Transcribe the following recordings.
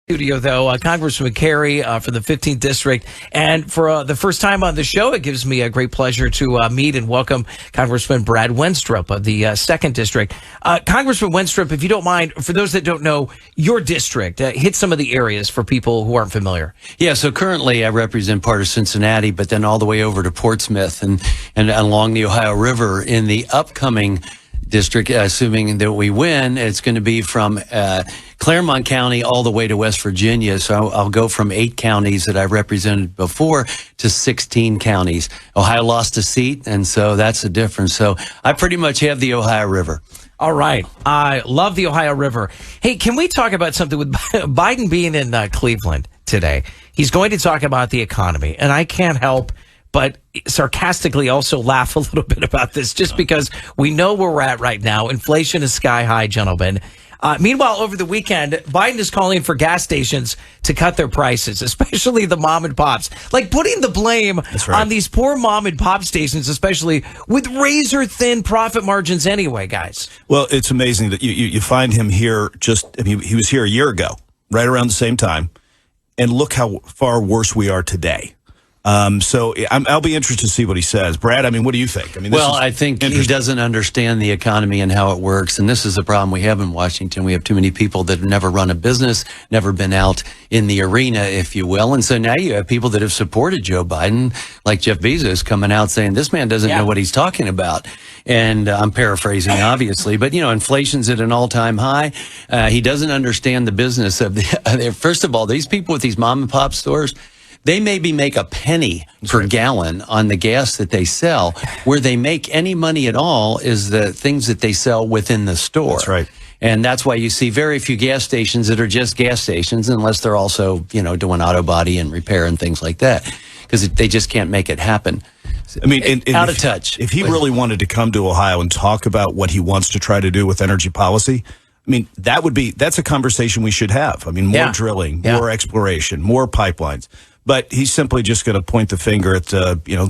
Studio, though, Congressman Carey for the 15th District. And for the first time on the show, it gives me a great pleasure to meet and welcome Congressman Brad Wenstrup of the 2nd District. Congressman Wenstrup, if you don't mind, for those that don't know your district, hit some of the areas for people who aren't familiar. Yeah, so currently I represent part of Cincinnati, but then all the way over to Portsmouth and along the Ohio River. In the upcoming district, assuming that we win, it's going to be from Claremont County all the way to West Virginia. So I'll go from 8 counties that I represented before to 16 counties. Ohio lost a seat, and so that's the difference. So I pretty much have the Ohio River. All right. I love the Ohio River. Hey, can we talk about something with Biden being in Cleveland today? He's going to talk about the economy, and I can't help but sarcastically also laugh a little bit about this just because we know where we're at right now. Inflation is sky high, gentlemen. Meanwhile, over the weekend, Biden is calling for gas stations to cut their prices, especially the mom and pops. Like putting the blame on these poor mom and pop stations, especially with razor thin profit margins anyway, guys. Well, it's amazing that you find him here he was here a year ago, right around the same time. And look how far worse we are today. So I'll be interested to see what he says. Brad, what do you think? I think he doesn't understand the economy and how it works. And this is the problem we have in Washington. We have too many people that have never run a business, never been out in the arena, if you will. And so now you have people that have supported Joe Biden, like Jeff Bezos, coming out saying this man doesn't know what he's talking about. And I'm paraphrasing, obviously. But, inflation's at an all-time high. He doesn't understand the business of first of all, these people with these mom and pop stores, they maybe make a penny per gallon on the gas that they sell. Where they make any money at all is the things that they sell within the store. That's right. And that's why you see very few gas stations that are just gas stations, unless they're also, doing auto body and repair and things like that, because they just can't make it happen. Out of touch. If he really wanted to come to Ohio and talk about what he wants to try to do with energy policy, that's a conversation we should have. More drilling, more exploration, more pipelines. But he's simply just going to point the finger at,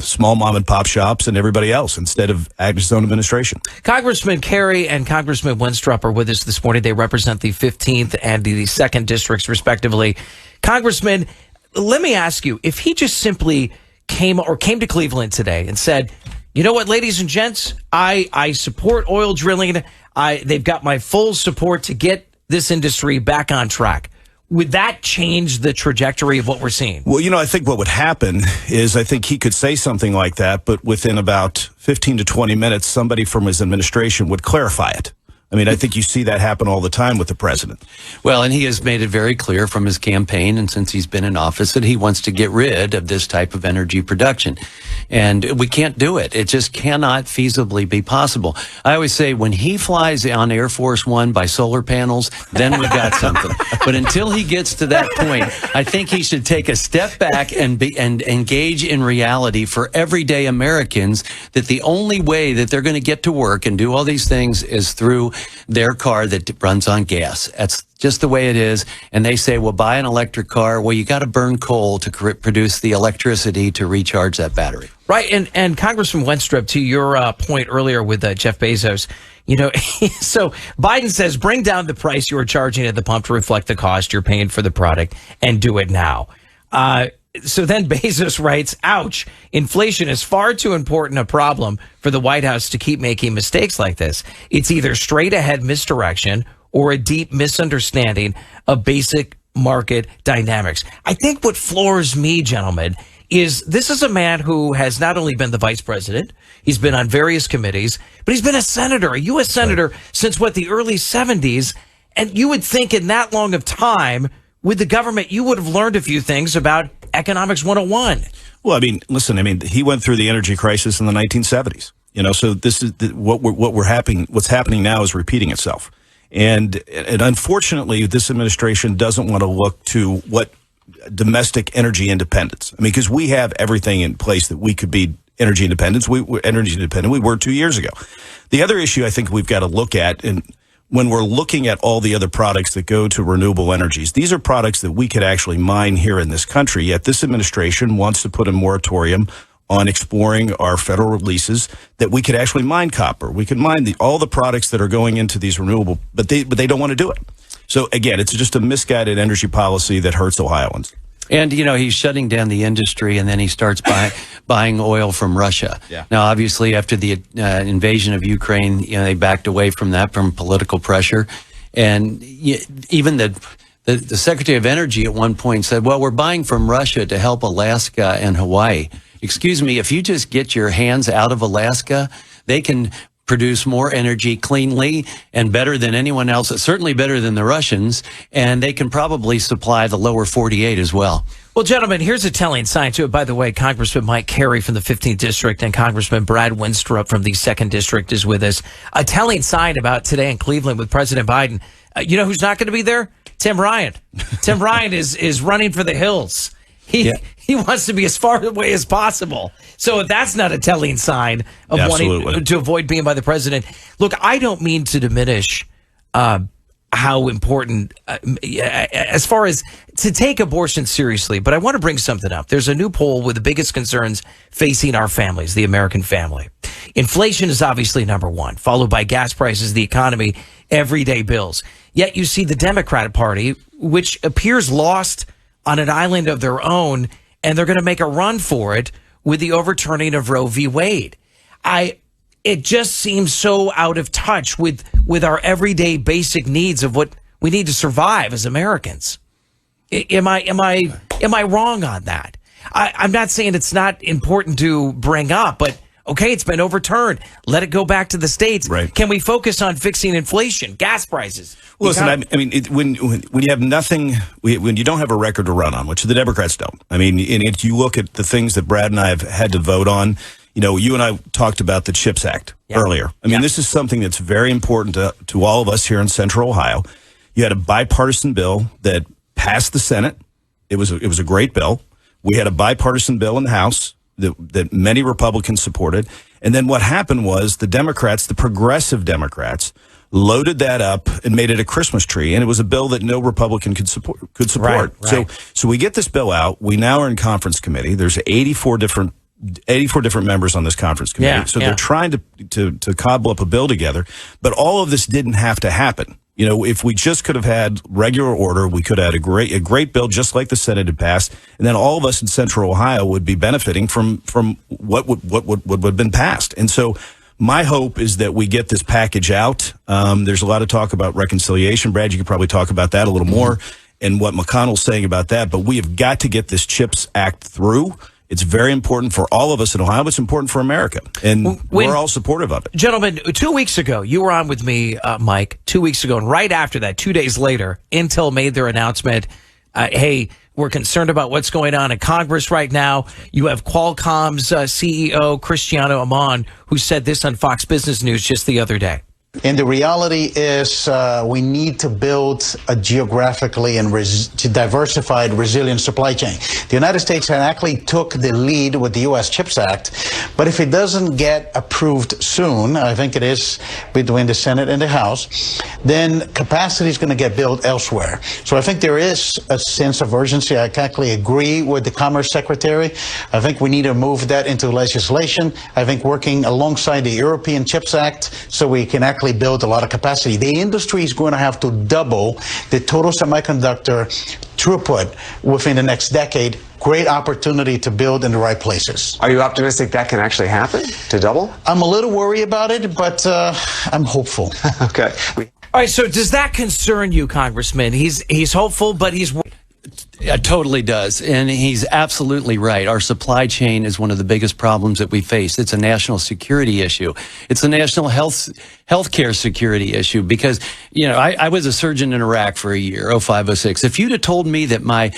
small mom and pop shops and everybody else instead of his own administration. Congressman Carey and Congressman Wenstrup are with us this morning. They represent the 15th and the 2nd districts, respectively. Congressman, let me ask you, if he just simply came to Cleveland today and said, you know what, ladies and gents, I support oil drilling. They've got my full support to get this industry back on track. Would that change the trajectory of what we're seeing? Well, I think what would happen is I think he could say something like that, but within about 15 to 20 minutes, somebody from his administration would clarify it. I think you see that happen all the time with the president. Well, and he has made it very clear from his campaign and since he's been in office that he wants to get rid of this type of energy production. And we can't do it. It just cannot feasibly be possible. I always say when he flies on Air Force One by solar panels, then we've got something. But until he gets to that point, I think he should take a step back and engage in reality for everyday Americans that the only way that they're going to get to work and do all these things is through their car that runs on gas. That's just the way it is. And they say, well, buy an electric car. Well, you got to burn coal to produce the electricity to recharge that battery. Right. And Congressman Wenstrup, to your point earlier with Jeff Bezos, so Biden says, bring down the price you are charging at the pump to reflect the cost you're paying for the product and do it now. So then Bezos writes, ouch, inflation is far too important a problem for the White House to keep making mistakes like this. It's either straight ahead misdirection or a deep misunderstanding of basic market dynamics. I think what floors me, gentlemen, is this is a man who has not only been the vice president, he's been on various committees, but he's been a senator, a U.S. senator since the early 70s. And you would think in that long of time with the government, you would have learned a few things about Economics 101. Well, listen, he went through the energy crisis in the 1970s. So this is what's happening now is repeating itself. And unfortunately, this administration doesn't want to look to what domestic energy independence. Because we have everything in place that we could be energy independent. We were 2 years ago. The other issue I think we've got to look at, and when we're looking at all the other products that go to renewable energies, these are products that we could actually mine here in this country. Yet this administration wants to put a moratorium on exploring our federal releases that we could actually mine copper. We could mine all the products that are going into these renewable, but they don't want to do it. So again, it's just a misguided energy policy that hurts Ohioans. And, he's shutting down the industry, and then he starts buying oil from Russia. Yeah. Now, obviously, after the invasion of Ukraine, they backed away from that from political pressure. And even the Secretary of Energy at one point said, well, we're buying from Russia to help Alaska and Hawaii. Excuse me, if you just get your hands out of Alaska, they can produce more energy cleanly and better than anyone else, certainly better than the Russians, and they can probably supply the lower 48 as well. Well, gentlemen, here's a telling sign to it. By the way, Congressman Mike Carey from the 15th District and Congressman Brad Wenstrup from the 2nd District is with us. A telling sign about today in Cleveland with President Biden. You know who's not going to be there? Tim Ryan. Tim Ryan is running for the hills. He wants to be as far away as possible. So if that's not a telling sign of wanting to avoid being by the president. Look, I don't mean to diminish how important, as far as to take abortion seriously, but I want to bring something up. There's a new poll with the biggest concerns facing our families, the American family. Inflation is obviously number one, followed by gas prices, the economy, everyday bills. Yet you see the Democratic Party, which appears lost on an island of their own, and they're going to make a run for it with the overturning of Roe v. Wade. It just seems so out of touch with our everyday basic needs of what we need to survive as Americans. Am I wrong on that? I'm not saying it's not important to bring up, but okay, it's been overturned. Let it go back to the states. Right. Can we focus on fixing inflation, gas prices? Listen, I mean, when you have nothing, when you don't have a record to run on, which the Democrats don't. I mean, and if you look at the things that Brad and I have had to vote on, you and I talked about the CHIPS Act earlier. I mean, this is something that's very important to all of us here in Central Ohio. You had a bipartisan bill that passed the Senate. It was a great bill. We had a bipartisan bill in the House that many Republicans supported. And then what happened was the Democrats, the progressive Democrats, loaded that up and made it a Christmas tree. And it was a bill that no Republican could support. Right. So we get this bill out. We now are in conference committee. There's 84 different members on this conference committee. So they're trying to cobble up a bill together. But all of this didn't have to happen. If we just could have had regular order, we could have had a great bill just like the Senate had passed, and then all of us in Central Ohio would be benefiting from what would have been passed. And so my hope is that we get this package out. There's a lot of talk about reconciliation. Brad, you could probably talk about that a little more and what McConnell's saying about that. But we have got to get this CHIPS Act through. It's very important for all of us in Ohio. It's important for America, and we're all supportive of it. Gentlemen, 2 weeks ago, you were on with me, Mike, 2 weeks ago, and right after that, 2 days later, Intel made their announcement, hey, we're concerned about what's going on in Congress right now. You have Qualcomm's CEO, Cristiano Amon, who said this on Fox Business News just the other day. And the reality is we need to build a geographically and diversified, resilient supply chain. The United States actually took the lead with the U.S. CHIPS Act, but if it doesn't get approved soon, I think it is between the Senate and the House, then capacity is going to get built elsewhere. So I think there is a sense of urgency. I actually agree with the Commerce Secretary. I think we need to move that into legislation. I think working alongside the European CHIPS Act so we can actually build a lot of capacity. The industry is going to have to double the total semiconductor throughput within the next decade. Great opportunity to build in the right places. Are you optimistic that can actually happen, to double? I'm a little worried about it, but I'm hopeful. Okay. All right, so does that concern you, Congressman? He's hopeful, but he's... It totally does. And he's absolutely right. Our supply chain is one of the biggest problems that we face. It's a national security issue. It's a national healthcare security issue because, I was a surgeon in Iraq for a year, 05, 06. If you'd have told me that my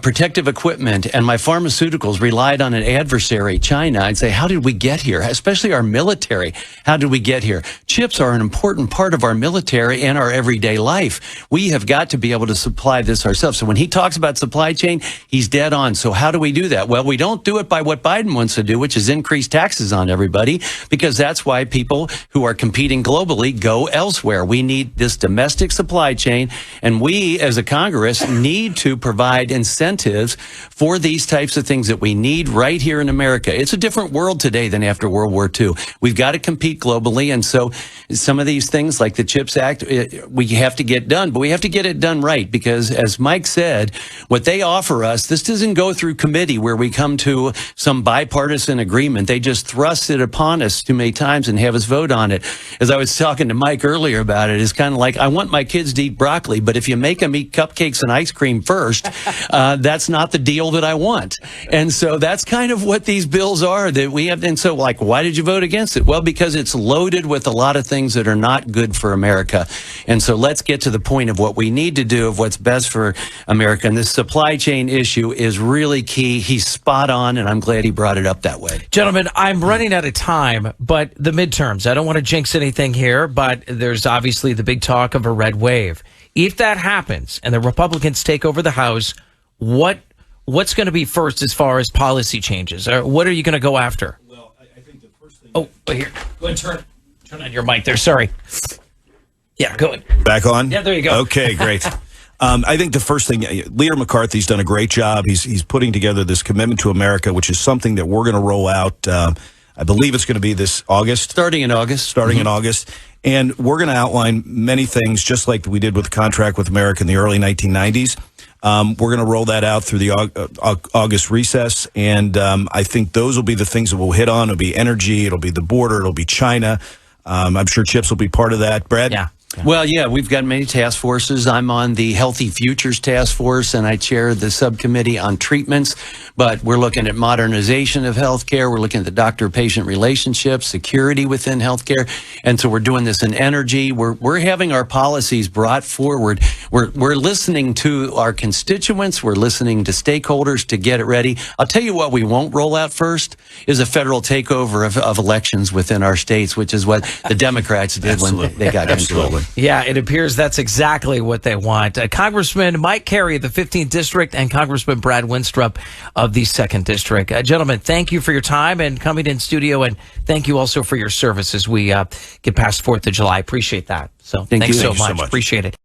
protective equipment and my pharmaceuticals relied on an adversary, China, I'd say, how did we get here? Especially our military. How did we get here? Chips are an important part of our military and our everyday life. We have got to be able to supply this ourselves. So when he talks about supply chain, he's dead on. So how do we do that? Well, we don't do it by what Biden wants to do, which is increase taxes on everybody, because that's why people who are competing globally go elsewhere. We need this domestic supply chain, and we as a Congress need to provide incentives for these types of things that we need right here in America. It's a different world today than after World War II. We've got to compete globally, and so some of these things like the CHIPS Act, we have to get done, but we have to get it done right, because as Mike said, what they offer us, this doesn't go through committee where we come to some bipartisan agreement. They just thrust it upon us too many times and have us vote on it. As I was talking to Mike earlier about it, it's kind of like, I want my kids to eat broccoli, but if you make them eat cupcakes and ice cream first, that's not the deal that I want. And so that's kind of what these bills are that we have. And so, like, why did you vote against it? Well, because it's loaded with a lot of things that are not good for America. And so let's get to the point of what we need to do, of what's best for America. And this supply chain issue is really key. He's spot on, and I'm glad he brought it up that way. Gentlemen, I'm running out of time, but the midterms, I don't want to jinx anything here, but there's obviously the big talk of a red wave. If that happens and the Republicans take over the House, what's going to be first as far as policy changes? Or what are you going to go after? Well, I think the first thing... Oh, here. Go ahead, turn on your mic there. Sorry. Yeah, go ahead. Back on? Yeah, there you go. Okay, great. I think the first thing, Leader McCarthy's done a great job. He's putting together this commitment to America, which is something that we're going to roll out. I believe it's going to be this August. Starting in August. In August. And we're going to outline many things, just like we did with the contract with America in the early 1990s. We're going to roll that out through the August recess, and I think those will be the things that we'll hit on. It'll be energy, it'll be the border, it'll be China. I'm sure CHIPS will be part of that. Brad? Yeah. Well, yeah, we've got many task forces. I'm on the Healthy Futures Task Force, and I chair the subcommittee on treatments. But we're looking at modernization of healthcare. We're looking at the doctor-patient relationship, security within healthcare. And so we're doing this in energy. We're having our policies brought forward. We're listening to our constituents. We're listening to stakeholders to get it ready. I'll tell you what we won't roll out first is a federal takeover of elections within our states, which is what the Democrats did when they got control. Yeah, it appears that's exactly what they want. Congressman Mike Carey of the 15th District and Congressman Brad Wenstrup of the 2nd District. Gentlemen, thank you for your time and coming in studio, and thank you also for your service as we get past 4th of July. Appreciate that. So thanks so much. Appreciate it.